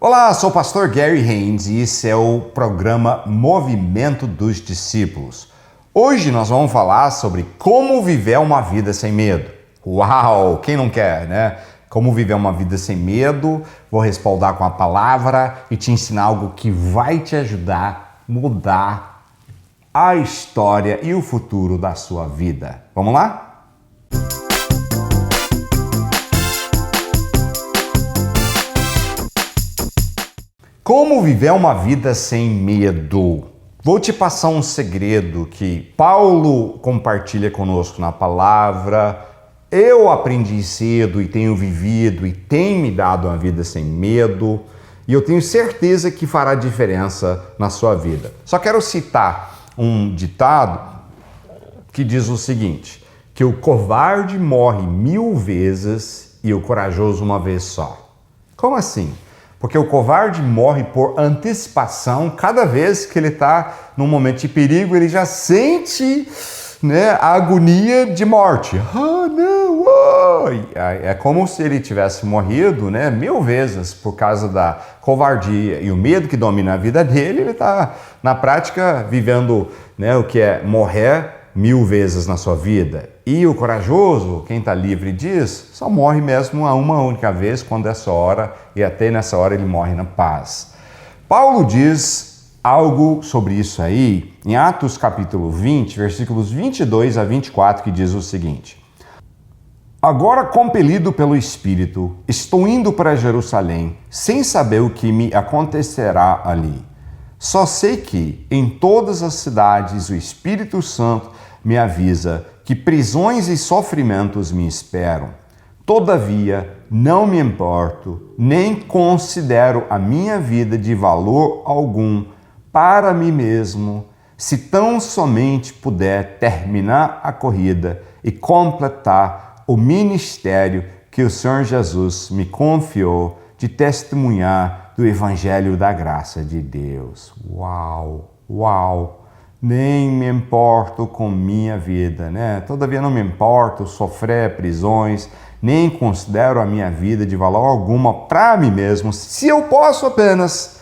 Olá, sou o pastor Gary Haynes e esse é o programa Movimento dos Discípulos. Hoje nós vamos falar sobre como viver uma vida sem medo. Uau, quem não quer, né? Como viver uma vida sem medo, vou respaldar com a palavra e te ensinar algo que vai te ajudar a mudar a história e o futuro da sua vida. Vamos lá? Como viver uma vida sem medo? Vou te passar um segredo que Paulo compartilha conosco na palavra. Eu aprendi cedo e tenho vivido e tem me dado uma vida sem medo. E eu tenho certeza que fará diferença na sua vida. Só quero citar um ditado que diz o seguinte, que o covarde morre 1000 vezes e o corajoso uma vez só. Como assim? Porque o covarde morre por antecipação. Cada vez que ele está num momento de perigo, ele já sente, né, a agonia de morte. Ah, não! Oh! É como se ele tivesse morrido, né, 1000 vezes por causa da covardia e o medo que domina a vida dele. Ele está, na prática, vivendo, né, o que é morrer 1000 vezes na sua vida. E o corajoso, quem está livre disso, só morre mesmo uma única vez quando é sua hora, e até nessa hora ele morre na paz. Paulo diz algo sobre isso aí em Atos capítulo 20, versículos 22 a 24, que diz o seguinte: Agora, compelido pelo Espírito, estou indo para Jerusalém, sem saber o que me acontecerá ali. Só sei que, em todas as cidades, o Espírito Santo me avisa que prisões e sofrimentos me esperam. Todavia, não me importo, nem considero a minha vida de valor algum para mim mesmo, se tão somente puder terminar a corrida e completar o ministério que o Senhor Jesus me confiou de testemunhar do Evangelho da graça de Deus. Uau, uau! Nem me importo com minha vida, né? Todavia não me importo sofrer prisões, nem considero a minha vida de valor alguma para mim mesmo, se eu posso apenas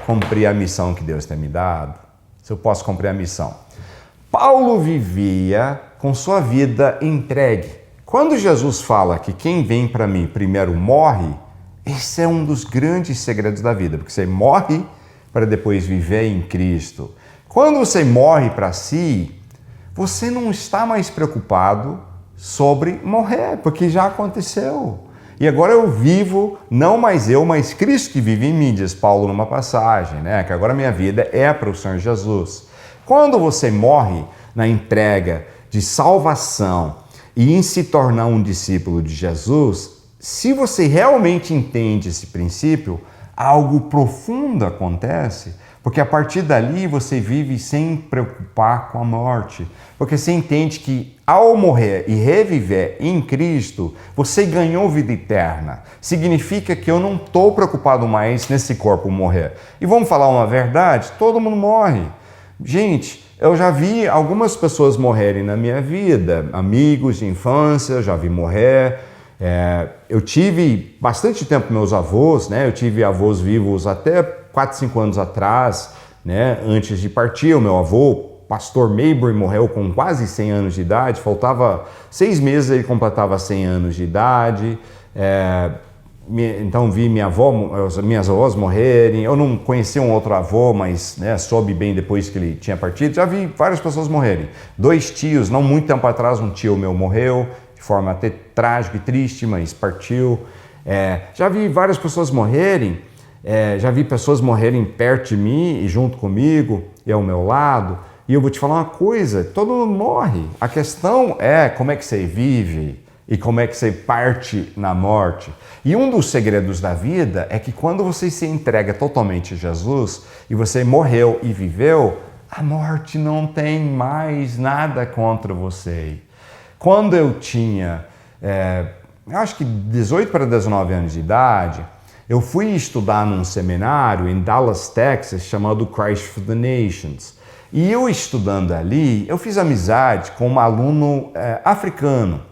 cumprir a missão que Deus tem me dado. Se eu posso cumprir a missão. Paulo vivia com sua vida entregue. Quando Jesus fala que quem vem para mim primeiro morre, esse é um dos grandes segredos da vida, porque você morre para depois viver em Cristo. Quando você morre para si, você não está mais preocupado sobre morrer, porque já aconteceu. E agora eu vivo, não mais eu, mas Cristo que vive em mim, diz Paulo numa passagem, né? Que agora minha vida é para o Senhor Jesus. Quando você morre na entrega de salvação e em se tornar um discípulo de Jesus, se você realmente entende esse princípio, algo profundo acontece, porque a partir dali você vive sem preocupar com a morte. Porque você entende que ao morrer e reviver em Cristo, você ganhou vida eterna. Significa que eu não estou preocupado mais nesse corpo morrer. E vamos falar uma verdade? Todo mundo morre. Gente, eu já vi algumas pessoas morrerem na minha vida. Amigos de infância, eu já vi morrer. Eu tive bastante tempo meus avós, né? Eu tive avós vivos até 4, 5 anos atrás, né? Antes de partir, o meu avô, pastor Maybury, morreu com quase 100 anos de idade, faltava 6 meses ele completava 100 anos de idade. Então vi minhas avós morrerem. Eu não conheci um outro avô, mas, né, soube bem depois que ele tinha partido. Já vi várias pessoas morrerem. 2 tios, não muito tempo atrás, um tio meu morreu, de forma até trágica e triste, mas partiu. Já vi várias pessoas morrerem, já vi pessoas morrerem perto de mim e junto comigo e ao meu lado. E eu vou te falar uma coisa, todo mundo morre. A questão é como é que você vive e como é que você parte na morte. E um dos segredos da vida é que quando você se entrega totalmente a Jesus e você morreu e viveu, a morte não tem mais nada contra você. Quando eu tinha, acho que 18 para 19 anos de idade, eu fui estudar num seminário em Dallas, Texas, chamado Christ for the Nations. E eu estudando ali, eu fiz amizade com um aluno africano.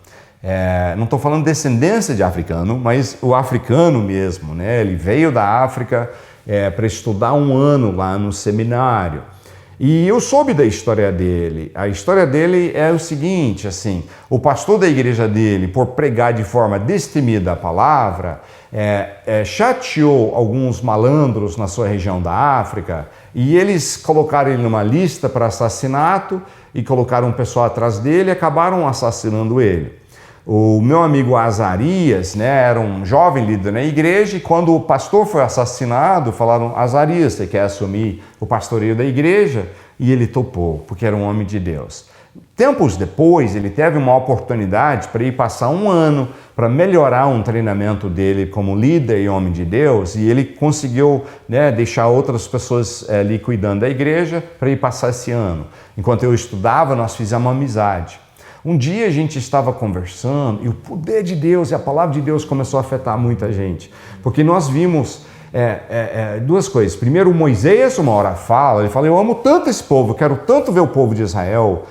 Não estou falando descendência de africano, mas o africano mesmo, né? Ele veio da África para estudar um ano lá no seminário. E eu soube da história dele. A história dele é o seguinte, assim, o pastor da igreja dele, por pregar de forma destemida a palavra, chateou alguns malandros na sua região da África e eles colocaram ele numa lista para assassinato e colocaram um pessoal atrás dele e acabaram assassinando ele. O meu amigo Azarias, né, era um jovem líder na igreja e quando o pastor foi assassinado, falaram: Azarias, você quer assumir o pastoreio da igreja? E ele topou, porque era um homem de Deus. Tempos depois, ele teve uma oportunidade para ir passar um ano para melhorar um treinamento dele como líder e homem de Deus, e ele conseguiu, né, deixar outras pessoas ali cuidando da igreja para ir passar esse ano. Enquanto eu estudava, nós fizemos uma amizade. Um dia a gente estava conversando e o poder de Deus e a palavra de Deus começou a afetar muita gente, porque nós vimos duas coisas. Primeiro, Moisés uma hora fala, ele fala: eu amo tanto esse povo, eu quero tanto ver o povo de Israel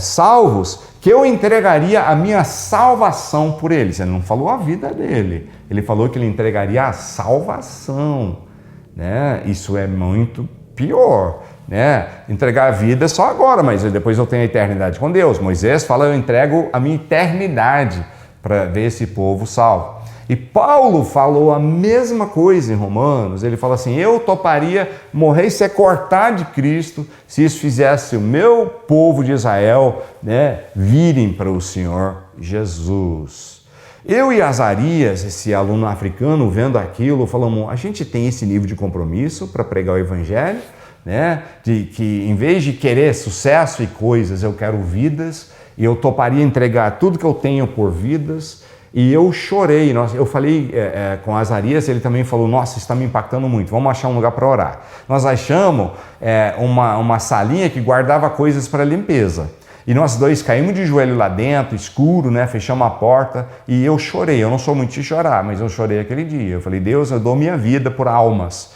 salvos, que eu entregaria a minha salvação por eles. Ele não falou a vida dele, ele falou que ele entregaria a salvação, né? Isso é muito pior, né? Entregar a vida só agora, mas depois eu tenho a eternidade com Deus. Moisés fala: eu entrego a minha eternidade para ver esse povo salvo. E Paulo falou a mesma coisa em Romanos. Ele fala assim: eu toparia morrer e ser cortado de Cristo se isso fizesse o meu povo de Israel, né, virem para o Senhor Jesus. Eu e Azarias, esse aluno africano, vendo aquilo, falamos: a gente tem esse nível de compromisso para pregar o evangelho, né? De que em vez de querer sucesso e coisas, eu quero vidas, e eu toparia entregar tudo que eu tenho por vidas. E eu chorei, eu falei com Azarias, ele também falou: nossa, isso está me impactando muito, vamos achar um lugar para orar. Nós achamos uma salinha que guardava coisas para limpeza. E nós dois caímos de joelho lá dentro, escuro, né? Fechamos a porta e eu chorei. Eu não sou muito de chorar, mas eu chorei aquele dia. Eu falei: Deus, eu dou minha vida por almas.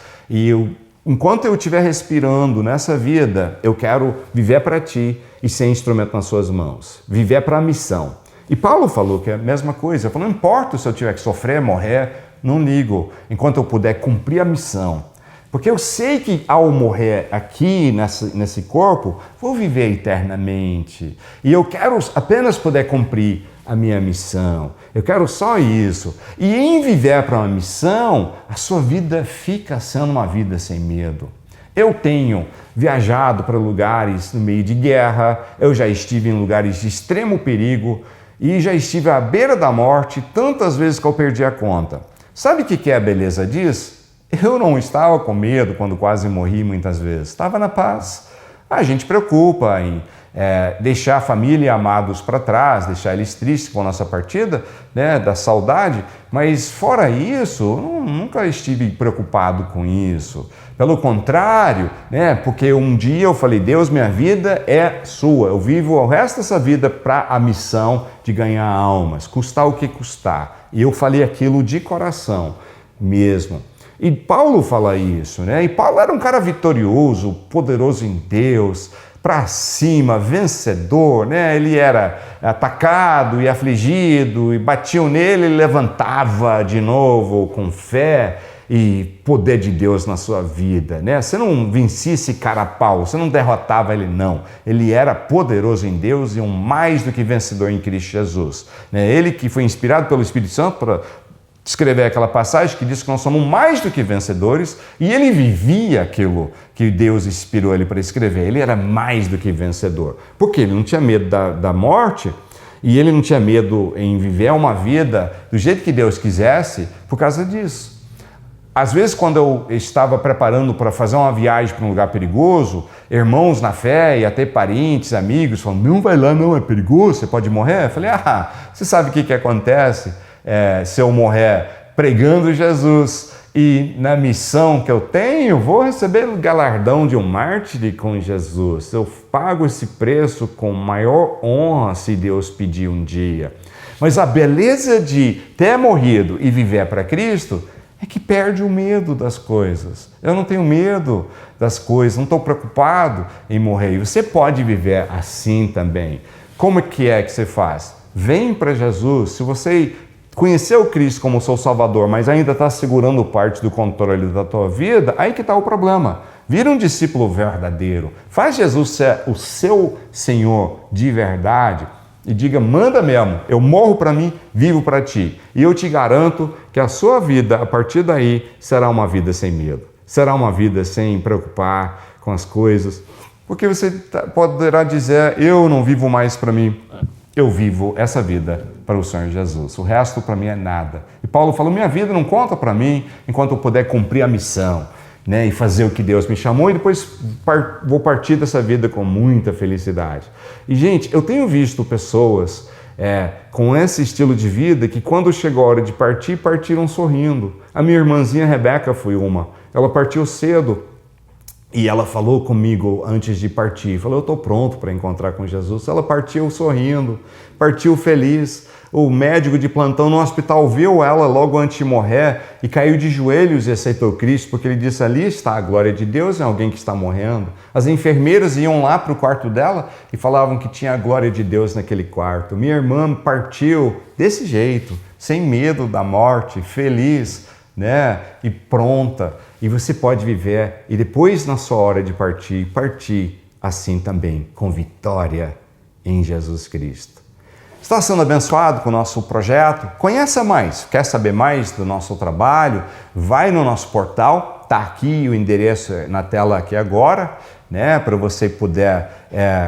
Enquanto eu estiver respirando nessa vida, eu quero viver para Ti e ser instrumento nas Suas mãos. Viver para a missão. E Paulo falou que é a mesma coisa. Ele falou: não importa se eu tiver que sofrer, morrer, não ligo, enquanto eu puder cumprir a missão. Porque eu sei que ao morrer aqui, nesse corpo, vou viver eternamente. E eu quero apenas poder cumprir a minha missão. Eu quero só isso. E em viver para uma missão, a sua vida fica sendo uma vida sem medo. Eu tenho viajado para lugares no meio de guerra, eu já estive em lugares de extremo perigo, e já estive à beira da morte tantas vezes que eu perdi a conta. Sabe o que é a beleza disso? Eu não estava com medo quando quase morri muitas vezes. Estava na paz. A gente preocupa em deixar a família e amados para trás, deixar eles tristes com a nossa partida, né, da saudade, mas fora isso, eu nunca estive preocupado com isso. Pelo contrário, né, porque um dia eu falei: Deus, minha vida é sua, eu vivo o resto dessa vida para a missão de ganhar almas, custar o que custar. E eu falei aquilo de coração mesmo. E Paulo fala isso, né? E Paulo era um cara vitorioso, poderoso em Deus, para cima, vencedor, né? Ele era atacado e afligido, e batiam nele, ele levantava de novo com fé e poder de Deus na sua vida, né? Você não vencia esse cara a pau, você não derrotava ele, não. Ele era poderoso em Deus e um mais do que vencedor em Cristo Jesus, né? Ele que foi inspirado pelo Espírito Santo para escrever aquela passagem que diz que nós somos mais do que vencedores, e ele vivia aquilo que Deus inspirou ele para escrever. Ele era mais do que vencedor, porque ele não tinha medo da morte, e ele não tinha medo em viver uma vida do jeito que Deus quisesse por causa disso. Às vezes, quando eu estava preparando para fazer uma viagem para um lugar perigoso, irmãos na fé e até parentes, amigos, falam: não vai lá, não, é perigoso, você pode morrer. Eu falei: você sabe o que acontece se eu morrer pregando Jesus e na missão que eu tenho, vou receber o galardão de um mártir com Jesus. Eu pago esse preço com maior honra se Deus pedir um dia. Mas a beleza de ter morrido e viver para Cristo é que perde o medo das coisas. Eu não tenho medo das coisas, não estou preocupado em morrer. E você pode viver assim também. Como é que você faz? vem para Jesus. Se você conheceu Cristo como seu Salvador, mas ainda está segurando parte do controle da tua vida, aí que está o problema. Vira um discípulo verdadeiro. Faz Jesus ser o seu Senhor de verdade e diga, manda mesmo, eu morro para mim, vivo para ti. E eu te garanto que a sua vida, a partir daí, será uma vida sem medo. Será uma vida sem preocupar com as coisas. Porque você poderá dizer, eu não vivo mais para mim. Eu vivo essa vida para o Senhor Jesus. O resto para mim é nada. E Paulo falou, minha vida não conta para mim enquanto eu puder cumprir a missão, né, e fazer o que Deus me chamou, e depois vou partir dessa vida com muita felicidade. E, gente, eu tenho visto pessoas com esse estilo de vida que quando chegou a hora de partir, partiram sorrindo. A minha irmãzinha Rebeca foi uma. Ela partiu cedo. E ela falou comigo antes de partir, falou, eu estou pronto para encontrar com Jesus. Ela partiu sorrindo, partiu feliz. O médico de plantão no hospital viu ela logo antes de morrer e caiu de joelhos e aceitou Cristo, porque ele disse, ali está a glória de Deus em alguém que está morrendo. As enfermeiras iam lá para o quarto dela e falavam que tinha a glória de Deus naquele quarto. Minha irmã partiu desse jeito, sem medo da morte, feliz, né? E pronta. E você pode viver, e depois na sua hora de partir assim também, com vitória em Jesus Cristo. Está sendo abençoado com o nosso projeto? Conheça mais, quer saber mais do nosso trabalho? Vai no nosso portal, está aqui o endereço na tela aqui agora, né, para você poder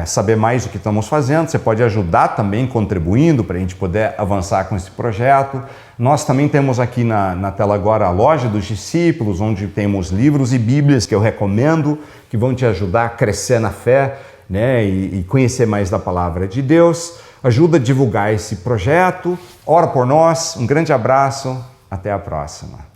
saber mais do que estamos fazendo. Você pode ajudar também contribuindo para a gente poder avançar com esse projeto. Nós também temos aqui na tela agora a loja dos discípulos, onde temos livros e bíblias que eu recomendo, que vão te ajudar a crescer na fé, né, e conhecer mais da palavra de Deus. Ajuda a divulgar esse projeto, ora por nós, um grande abraço, até a próxima.